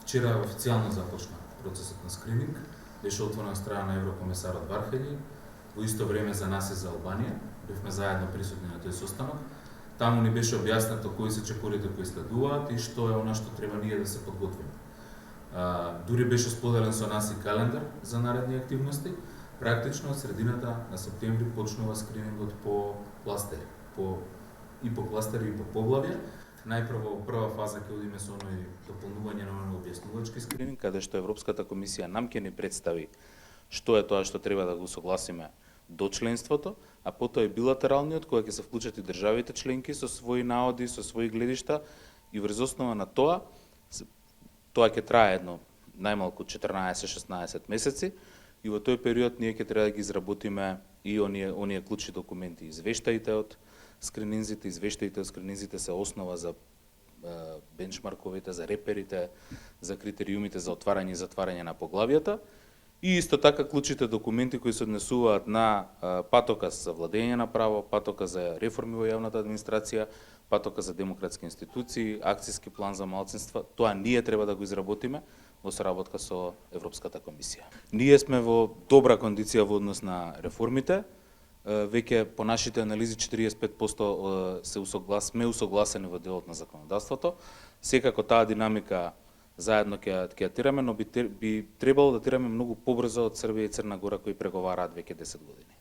Вчера официјално започна процесот на скрининг, беше отворен од страна на еврокомисарот Вархелји, во исто време за нас и за Албанија, бевме заедно присутни на тој состанок. Таму ни беше објаснато кои се чекорите кои следуваат и што е она што треба ние да се подготвиме. Дури беше споделен со нас и календар за наредни активности. Практично од средината на септември почнува скринингот по кластери, и по кластери и по поглавја. Најпрво прва фаза ќе одиме со оној дополнување на оној објаснувачки скрининг, каде што Европската комисија нам ќе ни представи што е тоа што треба да го согласиме до членството, а потоа и билатералниот, кој ќе се вклучат и државите членки со своји наоди, со своји гледишта, и врз основа на тоа ќе трае едно најмалку 14-16 месеци, и во тој период ние ќе треба да ги изработиме и оние клучни документи. Извештаите од скрининзите се основа за бенчмарковите, за реперите, за критериумите за отварање и затварање на поглавјата, и исто така клучните документи кои се однесуваат на патоказ за владење на право, патоказ за реформи во јавната администрација, патоказ за демократски институции, акцијски план за малцинства. Тоа ние треба да го изработиме во соработка со Европската комисија. Ние сме во добра кондиција во однос на реформите. Веќе по нашите анализи 45% сме усогласени во делот на законодавството. Секако таа динамика заедно ќе ја тираме, но би требало да тираме многу побрзо од Србија и Црна Гора кои преговараат веќе 10 години.